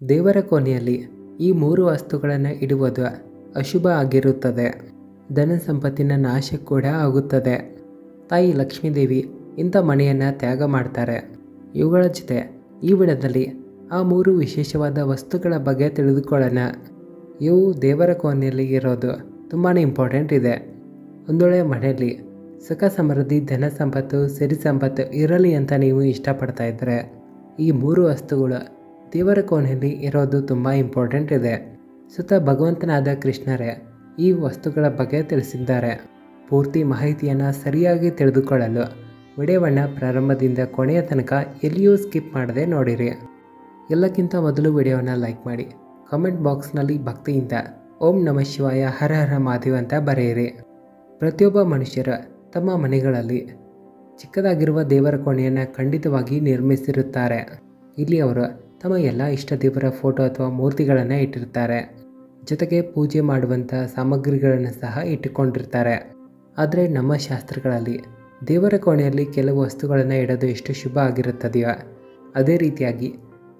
ದೇವರ ಕೋಣೆಯಲ್ಲಿ ಈ ಮೂರು ವಸ್ತುಗಳನ್ನು ಇಡುವುದು ಅಶುಭ ಆಗಿರುತ್ತದೆ. ಧನ ಸಂಪತ್ತಿನ ನಾಶ ಕೂಡ ಆಗುತ್ತದೆ. ತಾಯಿ ಲಕ್ಷ್ಮೀದೇವಿ ಇಂಥ ಮನೆಯನ್ನು ತ್ಯಾಗ ಮಾಡ್ತಾರೆ. ಇವುಗಳ ಜೊತೆ ಈ ವಿಡಿಯೋದಲ್ಲಿ ಆ ಮೂರು ವಿಶೇಷವಾದ ವಸ್ತುಗಳ ಬಗ್ಗೆ ತಿಳಿದುಕೊಳ್ಳೋಣ. ಇವು ದೇವರ ಕೋಣೆಯಲ್ಲಿ ಇರೋದು ತುಂಬಾ ಇಂಪಾರ್ಟೆಂಟ್ ಇದೆ. ಒಂದು ವೇಳೆ ಮನೆಯಲ್ಲಿ ಸುಖ ಸಮೃದ್ಧಿ ಧನ ಸಂಪತ್ತು ಸಿರಿ ಸಂಪತ್ತು ಇರಲಿ ಅಂತ ನೀವು ಇಷ್ಟಪಡ್ತಾ ಇದ್ದರೆ ಈ ಮೂರು ವಸ್ತುಗಳು ದೇವರ ಕೋಣೆಯಲ್ಲಿ ಇರೋದು ತುಂಬ ಇಂಪಾರ್ಟೆಂಟ್ ಇದೆ. ಸುತ್ತ ಭಗವಂತನಾದ ಕೃಷ್ಣರೇ ಈ ವಸ್ತುಗಳ ಬಗ್ಗೆ ತಿಳಿಸಿದ್ದಾರೆ. ಪೂರ್ತಿ ಮಾಹಿತಿಯನ್ನು ಸರಿಯಾಗಿ ತಿಳಿದುಕೊಳ್ಳಲು ವಿಡಿಯೋವನ್ನು ಪ್ರಾರಂಭದಿಂದ ಕೊನೆಯ ತನಕ ಎಲ್ಲಿಯೂ ಸ್ಕಿಪ್ ಮಾಡದೆ ನೋಡಿರಿ. ಎಲ್ಲಕ್ಕಿಂತ ಮೊದಲು ವಿಡಿಯೋವನ್ನು ಲೈಕ್ ಮಾಡಿ, ಕಾಮೆಂಟ್ ಬಾಕ್ಸ್ನಲ್ಲಿ ಭಕ್ತಿಯಿಂದ ಓಂ ನಮಃ ಶಿವಾಯ ಹರ ಹರ ಮಹಾದೇವ ಅಂತ ಬರೆಯಿರಿ. ಪ್ರತಿಯೊಬ್ಬ ಮನುಷ್ಯರು ತಮ್ಮ ಮನೆಗಳಲ್ಲಿ ಚಿಕ್ಕದಾಗಿರುವ ದೇವರ ಕೋಣೆಯನ್ನು ಖಂಡಿತವಾಗಿ ನಿರ್ಮಿಸಿರುತ್ತಾರೆ. ಇಲ್ಲಿ ಅವರು ತಮ್ಮ ಎಲ್ಲ ಇಷ್ಟ ದೇವರ ಫೋಟೋ ಅಥವಾ ಮೂರ್ತಿಗಳನ್ನು ಇಟ್ಟಿರ್ತಾರೆ. ಜೊತೆಗೆ ಪೂಜೆ ಮಾಡುವಂಥ ಸಾಮಗ್ರಿಗಳನ್ನು ಸಹ ಇಟ್ಟುಕೊಂಡಿರ್ತಾರೆ. ಆದರೆ ನಮ್ಮ ಶಾಸ್ತ್ರಗಳಲ್ಲಿ ದೇವರ ಕೋಣೆಯಲ್ಲಿ ಕೆಲವು ವಸ್ತುಗಳನ್ನು ಇಡೋದು ಎಷ್ಟು ಶುಭ ಆಗಿರುತ್ತದೆಯೋ ಅದೇ ರೀತಿಯಾಗಿ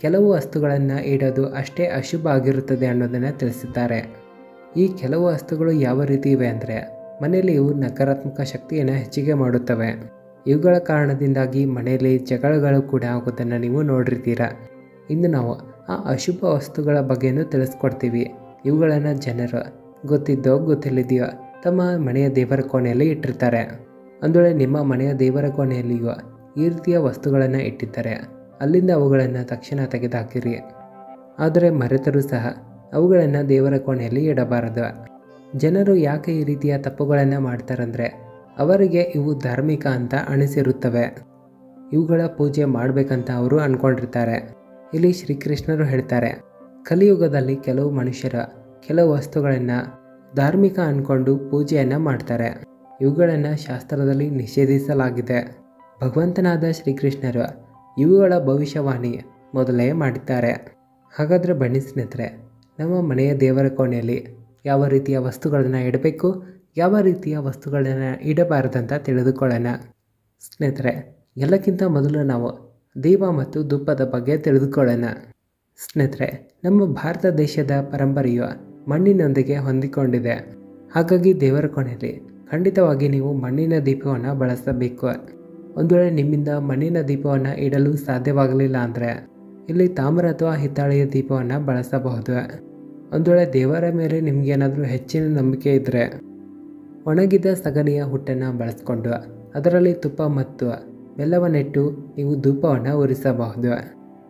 ಕೆಲವು ವಸ್ತುಗಳನ್ನು ಇಡೋದು ಅಷ್ಟೇ ಅಶುಭ ಆಗಿರುತ್ತದೆ ಅನ್ನೋದನ್ನು ತಿಳಿಸಿದ್ದಾರೆ. ಈ ಕೆಲವು ವಸ್ತುಗಳು ಯಾವ ರೀತಿ ಇವೆ ಅಂದರೆ ಮನೆಯಲ್ಲಿ ಇವು ನಕಾರಾತ್ಮಕ ಶಕ್ತಿಯನ್ನು ಹೆಚ್ಚಿಗೆ ಮಾಡುತ್ತವೆ. ಇವುಗಳ ಕಾರಣದಿಂದಾಗಿ ಮನೆಯಲ್ಲಿ ಜಗಳಗಳು ಕೂಡ ಆಗೋದನ್ನು ನೀವು ನೋಡಿರ್ತೀರ. ಇಂದು ನಾವು ಆ ಅಶುಭ ವಸ್ತುಗಳ ಬಗ್ಗೆನೂ ತಿಳಿಸ್ಕೊಡ್ತೀವಿ. ಇವುಗಳನ್ನು ಜನರು ಗೊತ್ತಿದ್ದೋ ಗೊತ್ತಿಲ್ಲದೆಯೋ ತಮ್ಮ ಮನೆಯ ದೇವರ ಕೋಣೆಯಲ್ಲಿ ಇಟ್ಟಿರ್ತಾರೆ. ಒಂದು ವೇಳೆ ನಿಮ್ಮ ಮನೆಯ ದೇವರ ಕೋಣೆಯಲ್ಲಿಯೂ ಈ ರೀತಿಯ ವಸ್ತುಗಳನ್ನು ಇಟ್ಟಿದ್ದಾರೆ, ಅಲ್ಲಿಂದ ಅವುಗಳನ್ನು ತಕ್ಷಣ ತೆಗೆದುಹಾಕಿರಿ. ಆದರೆ ಮರೆತರೂ ಸಹ ಅವುಗಳನ್ನು ದೇವರ ಕೋಣೆಯಲ್ಲಿ ಇಡಬಾರದು. ಜನರು ಯಾಕೆ ಈ ರೀತಿಯ ತಪ್ಪುಗಳನ್ನು ಮಾಡ್ತಾರಂದರೆ ಅವರಿಗೆ ಇವು ಧಾರ್ಮಿಕ ಅಂತ ಅನಿಸಿರುತ್ತವೆ. ಇವುಗಳ ಪೂಜೆ ಮಾಡಬೇಕಂತ ಅವರು ಅಂದ್ಕೊಂಡಿರ್ತಾರೆ. ಇಲ್ಲಿ ಶ್ರೀಕೃಷ್ಣರು ಹೇಳ್ತಾರೆ, ಕಲಿಯುಗದಲ್ಲಿ ಕೆಲವು ಮನುಷ್ಯರು ಕೆಲವು ವಸ್ತುಗಳನ್ನು ಧಾರ್ಮಿಕ ಅಂದ್ಕೊಂಡು ಪೂಜೆಯನ್ನು ಮಾಡ್ತಾರೆ. ಇವುಗಳನ್ನು ಶಾಸ್ತ್ರದಲ್ಲಿ ನಿಷೇಧಿಸಲಾಗಿದೆ. ಭಗವಂತನಾದ ಶ್ರೀಕೃಷ್ಣರು ಇವುಗಳ ಭವಿಷ್ಯವಾಣಿ ಮೊದಲೇ ಮಾಡಿದ್ದಾರೆ. ಹಾಗಾದರೆ ಬನ್ನಿ ಸ್ನೇಹಿತರೆ, ನಮ್ಮ ಮನೆಯ ದೇವರ ಕೋಣೆಯಲ್ಲಿ ಯಾವ ರೀತಿಯ ವಸ್ತುಗಳನ್ನು ಇಡಬೇಕು, ಯಾವ ರೀತಿಯ ವಸ್ತುಗಳನ್ನು ಇಡಬಾರದಂತ ತಿಳಿದುಕೊಳ್ಳೋಣ. ಸ್ನೇಹಿತರೆ, ಎಲ್ಲಕ್ಕಿಂತ ಮೊದಲು ನಾವು ದೀಪ ಮತ್ತು ಧೂಪದ ಬಗ್ಗೆ ತಿಳಿದುಕೊಳ್ಳೋಣ. ಸ್ನೇಹಿತರೆ, ನಮ್ಮ ಭಾರತ ದೇಶದ ಪರಂಪರೆಯು ಮಣ್ಣಿನೊಂದಿಗೆ ಹೊಂದಿಕೊಂಡಿದೆ. ಹಾಗಾಗಿ ದೇವರ ಕೋಣೆಯಲ್ಲಿ ಖಂಡಿತವಾಗಿ ನೀವು ಮಣ್ಣಿನ ದೀಪವನ್ನು ಬಳಸಬೇಕು. ಒಂದು ವೇಳೆ ನಿಮ್ಮಿಂದ ಮಣ್ಣಿನ ದೀಪವನ್ನು ಇಡಲು ಸಾಧ್ಯವಾಗಲಿಲ್ಲ ಅಂದರೆ ಇಲ್ಲಿ ತಾಮ್ರ ಅಥವಾ ಹಿತ್ತಾಳೆಯ ದೀಪವನ್ನು ಬಳಸಬಹುದು. ಒಂದು ವೇಳೆ ದೇವರ ಮೇಲೆ ನಿಮಗೇನಾದರೂ ಹೆಚ್ಚಿನ ನಂಬಿಕೆ ಇದ್ದರೆ ಒಣಗಿದ ಸಗಣಿಯ ಹುಟ್ಟನ್ನು ಬಳಸ್ಕೊಂಡು ಅದರಲ್ಲಿ ತುಪ್ಪ ಮತ್ತು ಬೆಲ್ಲವನ್ನಿಟ್ಟು ನೀವು ಧೂಪವನ್ನು ಉರಿಸಬಹುದು.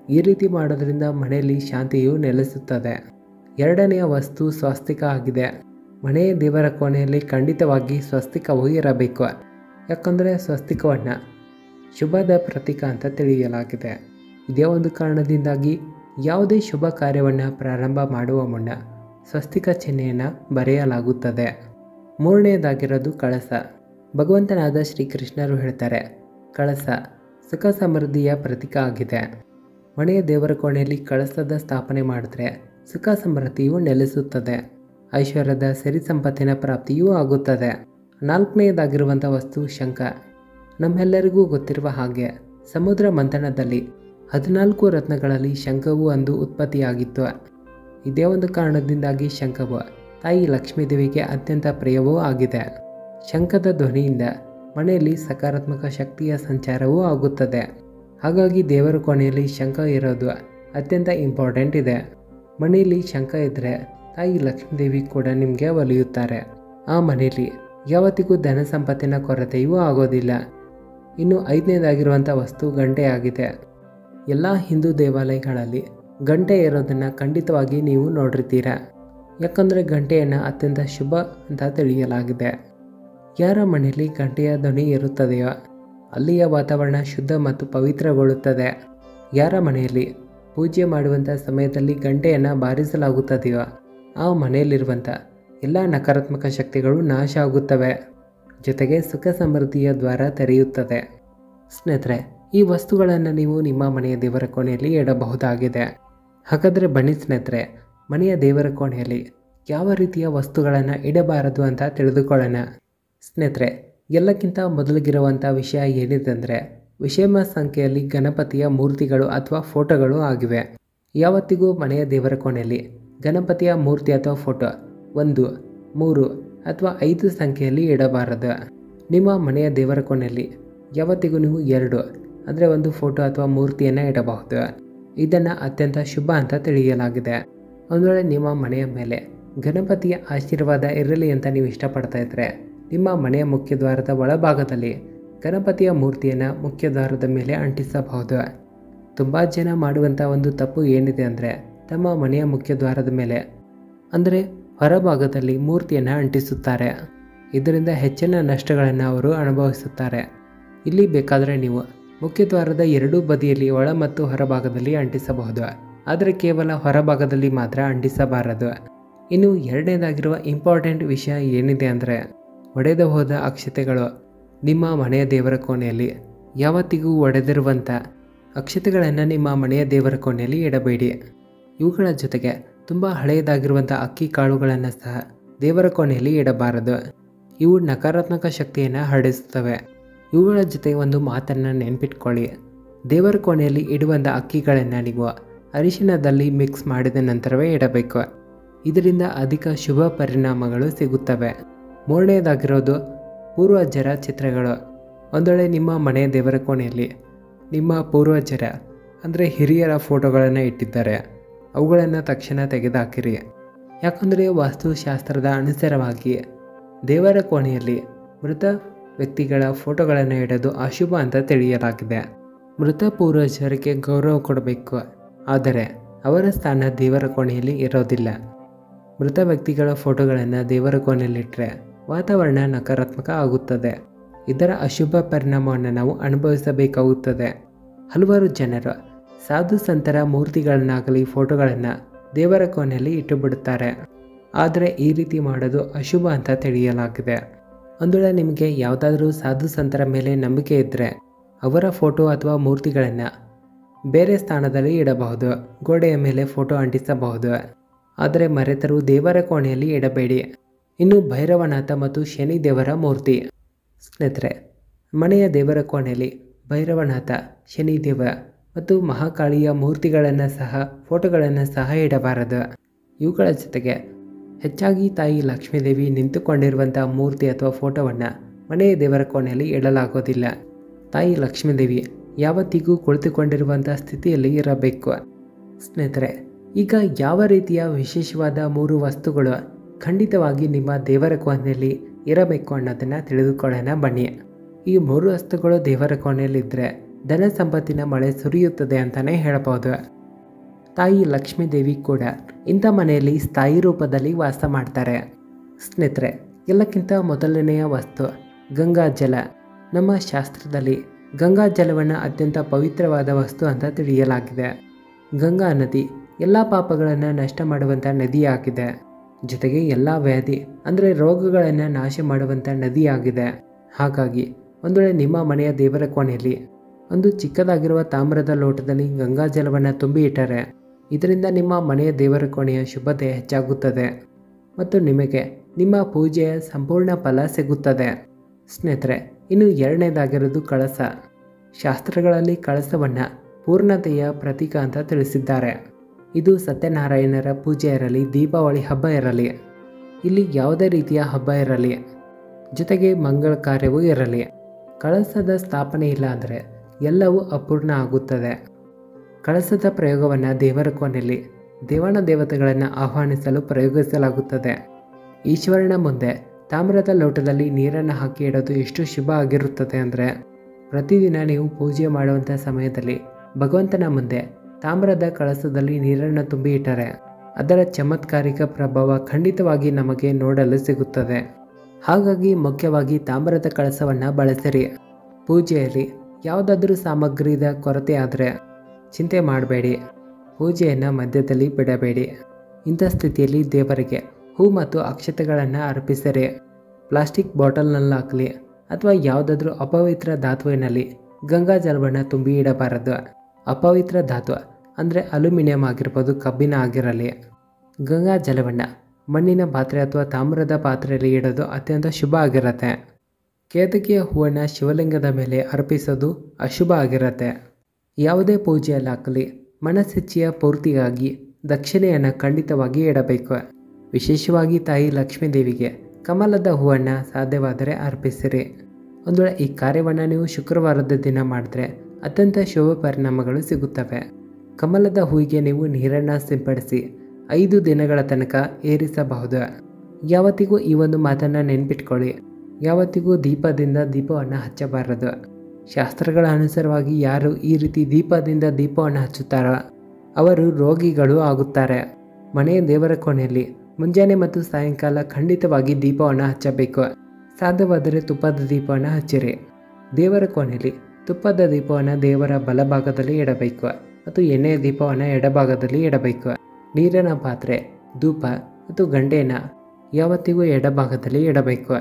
ಈ ರೀತಿ ಮಾಡೋದ್ರಿಂದ ಮನೆಯಲ್ಲಿ ಶಾಂತಿಯು ನೆಲೆಸುತ್ತದೆ. ಎರಡನೆಯ ವಸ್ತು ಸ್ವಸ್ತಿಕ ಆಗಿದೆ. ಮನೆಯ ದೇವರ ಕೋಣೆಯಲ್ಲಿ ಖಂಡಿತವಾಗಿ ಸ್ವಸ್ತಿಕವು ಇರಬೇಕು. ಯಾಕಂದರೆ ಸ್ವಸ್ತಿಕವನ್ನು ಶುಭದ ಪ್ರತೀಕ ಅಂತ ತಿಳಿಯಲಾಗಿದೆ. ಇದೇ ಒಂದು ಕಾರಣದಿಂದಾಗಿ ಯಾವುದೇ ಶುಭ ಕಾರ್ಯವನ್ನು ಪ್ರಾರಂಭ ಮಾಡುವ ಮುನ್ನ ಸ್ವಸ್ತಿಕ ಚಿಹ್ನೆಯನ್ನು ಬರೆಯಲಾಗುತ್ತದೆ. ಮೂರನೆಯದಾಗಿರೋದು ಕಳಸ. ಭಗವಂತನಾದ ಶ್ರೀಕೃಷ್ಣರು ಹೇಳ್ತಾರೆ, ಕಳಸ ಸುಖ ಸಮೃದ್ಧಿಯ ಪ್ರತೀಕ ಆಗಿದೆ. ಮನೆಯ ದೇವರ ಕೋಣೆಯಲ್ಲಿ ಕಳಸದ ಸ್ಥಾಪನೆ ಮಾಡಿದ್ರೆ ಸುಖ ಸಮೃದ್ಧಿಯು ನೆಲೆಸುತ್ತದೆ. ಐಶ್ವರ್ಯದ ಸಿರಿ ಸಂಪತ್ತಿನ ಪ್ರಾಪ್ತಿಯೂ ಆಗುತ್ತದೆ. ನಾಲ್ಕನೆಯದಾಗಿರುವಂಥ ವಸ್ತು ಶಂಖ. ನಮ್ಮೆಲ್ಲರಿಗೂ ಗೊತ್ತಿರುವ ಹಾಗೆ ಸಮುದ್ರ ಮಂಥನದಲ್ಲಿ 14 ರತ್ನಗಳಲ್ಲಿ ಶಂಖವು ಒಂದು ಉತ್ಪತ್ತಿಯಾಗಿತ್ತು. ಇದೇ ಒಂದು ಕಾರಣದಿಂದಾಗಿ ಶಂಖವು ತಾಯಿ ಲಕ್ಷ್ಮೀದೇವಿಗೆ ಅತ್ಯಂತ ಪ್ರಿಯವೂ ಆಗಿದೆ. ಶಂಖದ ಧ್ವನಿಯಿಂದ ಮನೆಯಲ್ಲಿ ಸಕಾರಾತ್ಮಕ ಶಕ್ತಿಯ ಸಂಚಾರವೂ ಆಗುತ್ತದೆ. ಹಾಗಾಗಿ ದೇವರ ಕೋಣೆಯಲ್ಲಿ ಶಂಖ ಇರೋದು ಅತ್ಯಂತ ಇಂಪಾರ್ಟೆಂಟ್ ಇದೆ. ಮನೆಯಲ್ಲಿ ಶಂಖ ಇದ್ದರೆ ತಾಯಿ ಲಕ್ಷ್ಮೀದೇವಿ ಕೂಡ ನಿಮಗೆ ಒಲಿಯುತ್ತಾರೆ. ಆ ಮನೆಯಲ್ಲಿ ಯಾವತ್ತಿಗೂ ಧನ ಸಂಪತ್ತಿನ ಕೊರತೆಯೂ ಆಗೋದಿಲ್ಲ. ಇನ್ನು ಐದನೇದಾಗಿರುವಂಥ ವಸ್ತು ಗಂಟೆಯಾಗಿದೆ. ಎಲ್ಲ ಹಿಂದೂ ದೇವಾಲಯಗಳಲ್ಲಿ ಗಂಟೆ ಇರೋದನ್ನು ಖಂಡಿತವಾಗಿ ನೀವು ನೋಡಿರ್ತೀರ. ಯಾಕಂದರೆ ಗಂಟೆಯನ್ನು ಅತ್ಯಂತ ಶುಭ ಅಂತ ತಿಳಿಯಲಾಗಿದೆ. ಯಾರ ಮನೆಯಲ್ಲಿ ಗಂಟೆಯ ಧ್ವನಿ ಇರುತ್ತದೆಯೋ ಅಲ್ಲಿಯ ವಾತಾವರಣ ಶುದ್ಧ ಮತ್ತು ಪವಿತ್ರಗೊಳ್ಳುತ್ತದೆ. ಯಾರ ಮನೆಯಲ್ಲಿ ಪೂಜೆ ಮಾಡುವಂಥ ಸಮಯದಲ್ಲಿ ಗಂಟೆಯನ್ನು ಬಾರಿಸಲಾಗುತ್ತದೆಯೋ ಆ ಮನೆಯಲ್ಲಿರುವಂಥ ಎಲ್ಲ ನಕಾರಾತ್ಮಕ ಶಕ್ತಿಗಳು ನಾಶ ಆಗುತ್ತವೆ. ಜೊತೆಗೆ ಸುಖ ಸಮೃದ್ಧಿಯ ದ್ವಾರ ತೆರೆಯುತ್ತದೆ. ಸ್ನೇಹಿತರೆ, ಈ ವಸ್ತುಗಳನ್ನು ನೀವು ನಿಮ್ಮ ಮನೆಯ ದೇವರ ಕೋಣೆಯಲ್ಲಿ ಇಡಬಹುದಾಗಿದೆ. ಹಾಗಾದರೆ ಬನ್ನಿ ಸ್ನೇಹಿತರೆ, ಮನೆಯ ದೇವರ ಕೋಣೆಯಲ್ಲಿ ಯಾವ ರೀತಿಯ ವಸ್ತುಗಳನ್ನು ಇಡಬಾರದು ಅಂತ ತಿಳಿದುಕೊಳ್ಳೋಣ. ಸ್ನೇಹಿತರೆ, ಎಲ್ಲಕ್ಕಿಂತ ಮೊದಲಿಗಿರುವಂಥ ವಿಷಯ ಏನಿದೆ ಅಂದರೆ ವಿಷಮ ಸಂಖ್ಯೆಯಲ್ಲಿ ಗಣಪತಿಯ ಮೂರ್ತಿಗಳು ಅಥವಾ ಫೋಟೋಗಳು ಆಗಿವೆ. ಯಾವತ್ತಿಗೂ ಮನೆಯ ದೇವರ ಕೋಣೆಯಲ್ಲಿ ಗಣಪತಿಯ ಮೂರ್ತಿ ಅಥವಾ ಫೋಟೋ 1, 3 ಅಥವಾ 5 ಸಂಖ್ಯೆಯಲ್ಲಿ ಇಡಬಾರದು. ನಿಮ್ಮ ಮನೆಯ ದೇವರ ಕೋಣೆಯಲ್ಲಿ ಯಾವತ್ತಿಗೂ ನೀವು 2 ಅಂದರೆ ಒಂದು ಫೋಟೋ ಅಥವಾ ಮೂರ್ತಿಯನ್ನು ಇಡಬಹುದು. ಇದನ್ನು ಅತ್ಯಂತ ಶುಭ ಅಂತ ತಿಳಿಯಲಾಗಿದೆ. ಒಂದು ವೇಳೆ ನಿಮ್ಮ ಮನೆಯ ಮೇಲೆ ಗಣಪತಿಯ ಆಶೀರ್ವಾದ ಇರಲಿ ಅಂತ ನೀವು ಇಷ್ಟಪಡ್ತಾ ಇದ್ದರೆ ನಿಮ್ಮ ಮನೆಯ ಮುಖ್ಯ ದ್ವಾರದ ಒಳಭಾಗದಲ್ಲಿ ಗಣಪತಿಯ ಮೂರ್ತಿಯನ್ನು ಮುಖ್ಯ ದ್ವಾರದ ಮೇಲೆ ಅಂಟಿಸಬಹುದು. ತುಂಬ ಜನ ಮಾಡುವಂಥ ಒಂದು ತಪ್ಪು ಏನಿದೆ ಅಂದರೆ ತಮ್ಮ ಮನೆಯ ಮುಖ್ಯ ದ್ವಾರದ ಮೇಲೆ ಅಂದರೆ ಹೊರಭಾಗದಲ್ಲಿ ಮೂರ್ತಿಯನ್ನು ಅಂಟಿಸುತ್ತಾರೆ. ಇದರಿಂದ ಹೆಚ್ಚಿನ ನಷ್ಟಗಳನ್ನು ಅವರು ಅನುಭವಿಸುತ್ತಾರೆ. ಇಲ್ಲಿ ಬೇಕಾದರೆ ನೀವು ಮುಖ್ಯ ದ್ವಾರದ ಎರಡೂ ಬದಿಯಲ್ಲಿ ಒಳ ಮತ್ತು ಹೊರಭಾಗದಲ್ಲಿ ಅಂಟಿಸಬಹುದು, ಆದರೆ ಕೇವಲ ಹೊರಭಾಗದಲ್ಲಿ ಮಾತ್ರ ಅಂಟಿಸಬಾರದು. ಇನ್ನು ಎರಡನೇದಾಗಿರುವ ಇಂಪಾರ್ಟೆಂಟ್ ವಿಷಯ ಏನಿದೆ ಅಂದರೆ ಒಡೆದು ಹೋದ ಅಕ್ಷತೆಗಳು. ನಿಮ್ಮ ಮನೆಯ ದೇವರ ಕೋಣೆಯಲ್ಲಿ ಯಾವತ್ತಿಗೂ ಒಡೆದಿರುವಂಥ ಅಕ್ಷತೆಗಳನ್ನು ನಿಮ್ಮ ಮನೆಯ ದೇವರ ಕೋಣೆಯಲ್ಲಿ ಇಡಬೇಡಿ. ಇವುಗಳ ಜೊತೆಗೆ ತುಂಬ ಹಳೆಯದಾಗಿರುವಂಥ ಅಕ್ಕಿ ಕಾಳುಗಳನ್ನು ಸಹ ದೇವರ ಕೋಣೆಯಲ್ಲಿ ಇಡಬಾರದು. ಇವು ನಕಾರಾತ್ಮಕ ಶಕ್ತಿಯನ್ನು ಹರಡಿಸುತ್ತವೆ. ಇವುಗಳ ಜೊತೆ ಒಂದು ಮಾತನ್ನು ನೆನಪಿಟ್ಕೊಳ್ಳಿ. ದೇವರ ಕೋಣೆಯಲ್ಲಿ ಇಡುವಂಥ ಅಕ್ಕಿಗಳನ್ನು ನೀವು ಅರಿಶಿಣದಲ್ಲಿ ಮಿಕ್ಸ್ ಮಾಡಿದ ನಂತರವೇ ಇಡಬೇಕು. ಇದರಿಂದ ಅಧಿಕ ಶುಭ ಪರಿಣಾಮಗಳು ಸಿಗುತ್ತವೆ. ಮೂರನೇದಾಗಿರೋದು ಪೂರ್ವಜರ ಚಿತ್ರಗಳು. ಒಂದು ವೇಳೆ ನಿಮ್ಮ ಮನೆಯ ದೇವರ ಕೋಣೆಯಲ್ಲಿ ನಿಮ್ಮ ಪೂರ್ವಜರ ಅಂದರೆ ಹಿರಿಯರ ಫೋಟೋಗಳನ್ನು ಇಟ್ಟಿದ್ದಾರೆ, ಅವುಗಳನ್ನು ತಕ್ಷಣ ತೆಗೆದುಹಾಕಿರಿ. ಯಾಕಂದರೆ ವಾಸ್ತುಶಾಸ್ತ್ರದ ಅನುಸಾರವಾಗಿ ದೇವರ ಕೋಣೆಯಲ್ಲಿ ಮೃತ ವ್ಯಕ್ತಿಗಳ ಫೋಟೋಗಳನ್ನು ಇಡೋದು ಅಶುಭ ಅಂತ ತಿಳಿಯಲಾಗಿದೆ. ಮೃತ ಪೂರ್ವಜರಿಗೆ ಗೌರವ ಕೊಡಬೇಕು, ಆದರೆ ಅವರ ಸ್ಥಾನ ದೇವರ ಕೋಣೆಯಲ್ಲಿ ಇರೋದಿಲ್ಲ. ಮೃತ ವ್ಯಕ್ತಿಗಳ ಫೋಟೋಗಳನ್ನು ದೇವರ ಕೋಣೆಯಲ್ಲಿಟ್ಟರೆ ವಾತಾವರಣ ನಕಾರಾತ್ಮಕ ಆಗುತ್ತದೆ. ಇದರ ಅಶುಭ ಪರಿಣಾಮವನ್ನು ನಾವು ಅನುಭವಿಸಬೇಕಾಗುತ್ತದೆ. ಹಲವಾರು ಜನರು ಸಾಧು ಸಂತರ ಮೂರ್ತಿಗಳನ್ನಾಗಲಿ ಫೋಟೋಗಳನ್ನು ದೇವರ ಕೋಣೆಯಲ್ಲಿ ಇಟ್ಟುಬಿಡುತ್ತಾರೆ. ಆದರೆ ಈ ರೀತಿ ಮಾಡೋದು ಅಶುಭ ಅಂತ ತಿಳಿಯಲಾಗಿದೆ. ಒಂದು ವೇಳೆ ನಿಮಗೆ ಯಾವುದಾದ್ರೂ ಸಾಧು ಸಂತರ ಮೇಲೆ ನಂಬಿಕೆ ಇದ್ದರೆ ಅವರ ಫೋಟೋ ಅಥವಾ ಮೂರ್ತಿಗಳನ್ನು ಬೇರೆ ಸ್ಥಾನದಲ್ಲಿ ಇಡಬಹುದು, ಗೋಡೆಯ ಮೇಲೆ ಫೋಟೋ ಅಂಟಿಸಬಹುದು, ಆದರೆ ಮರೆತರೂ ದೇವರ ಕೋಣೆಯಲ್ಲಿ ಇಡಬೇಡಿ. ಇನ್ನು ಭೈರವನಾಥ ಮತ್ತು ಶನಿ ದೇವರ ಮೂರ್ತಿ. ಸ್ನೇಹಿತರೆ, ಮನೆಯ ದೇವರ ಕೋಣೆಯಲ್ಲಿ ಭೈರವನಾಥ, ಶನಿದೇವ ಮತ್ತು ಮಹಾಕಾಳಿಯ ಮೂರ್ತಿಗಳನ್ನು ಸಹ ಫೋಟೋಗಳನ್ನು ಸಹ ಇಡಬಾರದು. ಇವುಗಳ ಜೊತೆಗೆ ಹೆಚ್ಚಾಗಿ ತಾಯಿ ಲಕ್ಷ್ಮೀದೇವಿ ನಿಂತುಕೊಂಡಿರುವಂಥ ಮೂರ್ತಿ ಅಥವಾ ಫೋಟೋವನ್ನು ಮನೆಯ ದೇವರ ಕೋಣೆಯಲ್ಲಿ ಇಡಲಾಗೋದಿಲ್ಲ. ತಾಯಿ ಲಕ್ಷ್ಮೀದೇವಿ ಯಾವತ್ತಿಗೂ ಕುಳಿತುಕೊಂಡಿರುವಂಥ ಸ್ಥಿತಿಯಲ್ಲಿ ಇರಬೇಕು. ಸ್ನೇಹಿತರೆ, ಈಗ ಯಾವ ರೀತಿಯ ವಿಶೇಷವಾದ 3 ವಸ್ತುಗಳು ಖಂಡಿತವಾಗಿ ನಿಮ್ಮ ದೇವರ ಕೋಣೆಯಲ್ಲಿ ಇರಬೇಕು ಅನ್ನೋದನ್ನು ತಿಳಿದುಕೊಳ್ಳೋಣ ಬನ್ನಿ. ಈ 3 ವಸ್ತುಗಳು ದೇವರ ಕೋಣೆಯಲ್ಲಿದ್ದರೆ ಧನ ಸಂಪತ್ತಿನ ಮಳೆ ಸುರಿಯುತ್ತದೆ ಅಂತಲೇ ಹೇಳಬಹುದು. ತಾಯಿ ಲಕ್ಷ್ಮೀದೇವಿ ಕೂಡ ಇಂಥ ಮನೆಯಲ್ಲಿ ಸ್ಥಾಯಿ ರೂಪದಲ್ಲಿ ವಾಸ ಮಾಡ್ತಾರೆ. ಸ್ನೇಹಿತರೆ, ಎಲ್ಲಕ್ಕಿಂತ ಮೊದಲನೆಯ ವಸ್ತು ಗಂಗಾಜಲ. ನಮ್ಮ ಶಾಸ್ತ್ರದಲ್ಲಿ ಗಂಗಾಜಲವನ್ನು ಅತ್ಯಂತ ಪವಿತ್ರವಾದ ವಸ್ತು ಅಂತ ತಿಳಿಯಲಾಗಿದೆ. ಗಂಗಾ ನದಿ ಎಲ್ಲ ಪಾಪಗಳನ್ನು ನಷ್ಟ ಮಾಡುವಂಥ ನದಿಯಾಗಿದೆ. ಜೊತೆಗೆ ಎಲ್ಲ ವ್ಯಾಧಿ ಅಂದರೆ ರೋಗಗಳನ್ನು ನಾಶ ಮಾಡುವಂಥ ನದಿಯಾಗಿದೆ. ಹಾಗಾಗಿ ಒಂದು ವೇಳೆ ನಿಮ್ಮ ಮನೆಯ ದೇವರ ಕೋಣೆಯಲ್ಲಿ ಒಂದು ಚಿಕ್ಕದಾಗಿರುವ ತಾಮ್ರದ ಲೋಟದಲ್ಲಿ ಗಂಗಾಜಲವನ್ನು ತುಂಬಿ ಇಟ್ಟರೆ ಇದರಿಂದ ನಿಮ್ಮ ಮನೆಯ ದೇವರ ಕೋಣೆಯ ಶುಭತೆ ಹೆಚ್ಚಾಗುತ್ತದೆ ಮತ್ತು ನಿಮಗೆ ನಿಮ್ಮ ಪೂಜೆಯ ಸಂಪೂರ್ಣ ಫಲ ಸಿಗುತ್ತದೆ. ಸ್ನೇಹಿತರೆ, ಇನ್ನು ಎರಡನೇದಾಗಿರೋದು ಕಳಸ. ಶಾಸ್ತ್ರಗಳಲ್ಲಿ ಕಳಸವನ್ನು ಪೂರ್ಣತೆಯ ಪ್ರತೀಕ ಅಂತ ತಿಳಿಸಿದ್ದಾರೆ. ಇದು ಸತ್ಯನಾರಾಯಣರ ಪೂಜೆ ಇರಲಿ, ದೀಪಾವಳಿ ಹಬ್ಬ ಇರಲಿ, ಇಲ್ಲಿ ಯಾವುದೇ ರೀತಿಯ ಹಬ್ಬ ಇರಲಿ, ಜೊತೆಗೆ ಮಂಗಳ ಕಾರ್ಯವೂ ಇರಲಿ, ಕಳಸದ ಸ್ಥಾಪನೆ ಇಲ್ಲ ಅಂದರೆ ಎಲ್ಲವೂ ಅಪೂರ್ಣ ಆಗುತ್ತದೆ. ಕಳಸದ ಪ್ರಯೋಗವನ್ನು ದೇವರ ಕೋಣೆಯಲ್ಲಿ ದೇವಾನ ದೇವತೆಗಳನ್ನು ಆಹ್ವಾನಿಸಲು ಪ್ರಯೋಗಿಸಲಾಗುತ್ತದೆ. ಈಶ್ವರನ ಮುಂದೆ ತಾಮ್ರದ ಲೋಟದಲ್ಲಿ ನೀರನ್ನು ಹಾಕಿ ಇಡೋದು ಎಷ್ಟು ಶುಭ ಆಗಿರುತ್ತದೆ ಅಂದರೆ ಪ್ರತಿದಿನ ನೀವು ಪೂಜೆ ಮಾಡುವಂಥ ಸಮಯದಲ್ಲಿ ಭಗವಂತನ ಮುಂದೆ ತಾಮ್ರದ ಕಳಸದಲ್ಲಿ ನೀರನ್ನು ತುಂಬಿ ಇಟ್ಟರೆ ಅದರ ಚಮತ್ಕಾರಿಕ ಪ್ರಭಾವ ಖಂಡಿತವಾಗಿ ನಮಗೆ ನೋಡಲು ಸಿಗುತ್ತದೆ. ಹಾಗಾಗಿ ಮುಖ್ಯವಾಗಿ ತಾಮ್ರದ ಕಳಸವನ್ನು ಬಳಸಿರಿ. ಪೂಜೆಯಲ್ಲಿ ಯಾವುದಾದ್ರೂ ಸಾಮಗ್ರಿದ ಕೊರತೆ ಆದರೆ ಚಿಂತೆ ಮಾಡಬೇಡಿ, ಪೂಜೆಯನ್ನು ಮಧ್ಯದಲ್ಲಿ ಬಿಡಬೇಡಿ. ಇಂಥ ಸ್ಥಿತಿಯಲ್ಲಿ ದೇವರಿಗೆ ಹೂ ಮತ್ತು ಅಕ್ಷತೆಗಳನ್ನು ಅರ್ಪಿಸಿರಿ. ಪ್ಲಾಸ್ಟಿಕ್ ಬಾಟಲ್ನಲ್ಲಾಗಲಿ ಅಥವಾ ಯಾವುದಾದ್ರೂ ಅಪವಿತ್ರ ಧಾತುವಿನಲ್ಲಿ ಗಂಗಾಜಲವನ್ನು ತುಂಬಿ ಇಡಬಾರದು. ಅಪವಿತ್ರ ಧಾತು ಅಂದರೆ ಅಲ್ಯೂಮಿನಿಯಂ ಆಗಿರ್ಬೋದು, ಕಬ್ಬಿಣ ಆಗಿರಲಿ. ಗಂಗಾಜಲವನ್ನು ಮಣ್ಣಿನ ಪಾತ್ರೆ ಅಥವಾ ತಾಮ್ರದ ಪಾತ್ರೆಯಲ್ಲಿ ಇಡೋದು ಅತ್ಯಂತ ಶುಭ ಆಗಿರುತ್ತೆ. ಕೇತಕಿಯ ಹೂವನ್ನು ಶಿವಲಿಂಗದ ಮೇಲೆ ಅರ್ಪಿಸೋದು ಅಶುಭ ಆಗಿರುತ್ತೆ. ಯಾವುದೇ ಪೂಜೆಯಲ್ಲಾಗಲಿ ಮನಸ್ಸಿಚ್ಛೆಯ ಪೂರ್ತಿಗಾಗಿ ದಕ್ಷಿಣೆಯನ್ನು ಖಂಡಿತವಾಗಿ ಇಡಬೇಕು. ವಿಶೇಷವಾಗಿ ತಾಯಿ ಲಕ್ಷ್ಮೀ ದೇವಿಗೆ ಕಮಲದ ಹೂವನ್ನು ಸಾಧ್ಯವಾದರೆ ಅರ್ಪಿಸಿರಿ. ಒಂದು ವೇಳೆ ಈ ಕಾರ್ಯವನ್ನು ನೀವು ಶುಕ್ರವಾರದ ದಿನ ಮಾಡಿದ್ರೆ ಅತ್ಯಂತ ಶುಭ ಪರಿಣಾಮಗಳು ಸಿಗುತ್ತವೆ. ಕಮಲದ ಹೂವಿಗೆ ನೀವು ನೀರನ್ನು ಸಿಂಪಡಿಸಿ 5 ದಿನಗಳ ತನಕ ಏರಿಸಬಹುದು. ಯಾವತ್ತಿಗೂ ಈ ಒಂದು ಮಾತನ್ನು ನೆನ್ಪಿಟ್ಕೊಳ್ಳಿ, ಯಾವತ್ತಿಗೂ ದೀಪದಿಂದ ದೀಪವನ್ನು ಹಚ್ಚಬಾರದು. ಶಾಸ್ತ್ರಗಳ ಅನುಸಾರವಾಗಿ ಯಾರು ಈ ರೀತಿ ದೀಪದಿಂದ ದೀಪವನ್ನು ಹಚ್ಚುತ್ತಾರೋ ಅವರು ರೋಗಿಗಳು ಆಗುತ್ತಾರೆ. ಮನೆಯ ದೇವರ ಕೋಣೆಯಲ್ಲಿ ಮುಂಜಾನೆ ಮತ್ತು ಸಾಯಂಕಾಲ ಖಂಡಿತವಾಗಿ ದೀಪವನ್ನು ಹಚ್ಚಬೇಕು. ಸಾಧ್ಯವಾದರೆ ತುಪ್ಪದ ದೀಪವನ್ನು ಹಚ್ಚಿರಿ. ದೇವರ ಕೋಣೆಯಲ್ಲಿ ತುಪ್ಪದ ದೀಪವನ್ನು ದೇವರ ಬಲಭಾಗದಲ್ಲಿ ಇಡಬೇಕು ಮತ್ತು ಎಣ್ಣೆಯ ದೀಪವನ್ನು ಎಡಭಾಗದಲ್ಲಿ ಇಡಬೇಕು. ನೀರಿನ ಪಾತ್ರೆ, ಧೂಪ ಮತ್ತು ಗಂಟೆನ ಯಾವತ್ತಿಗೂ ಎಡಭಾಗದಲ್ಲಿ ಇಡಬೇಕು.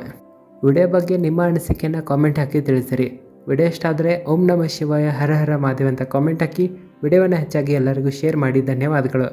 ವಿಡಿಯೋ ಬಗ್ಗೆ ನಿಮ್ಮ ಅನಿಸಿಕೆಯನ್ನು ಕಾಮೆಂಟ್ ಹಾಕಿ ತಿಳಿಸಿರಿ. ವಿಡಿಯೋ ಇಷ್ಟ ಆದರೆ ಓಂ ನಮಃ ಶಿವಾಯ ಹರ ಹರ ಮಹಾದೇವ ಅಂತ ಕಾಮೆಂಟ್ ಹಾಕಿ ವಿಡಿಯೋವನ್ನು ಹೆಚ್ಚಾಗಿ ಎಲ್ಲರಿಗೂ ಶೇರ್ ಮಾಡಿ. ಧನ್ಯವಾದಗಳು.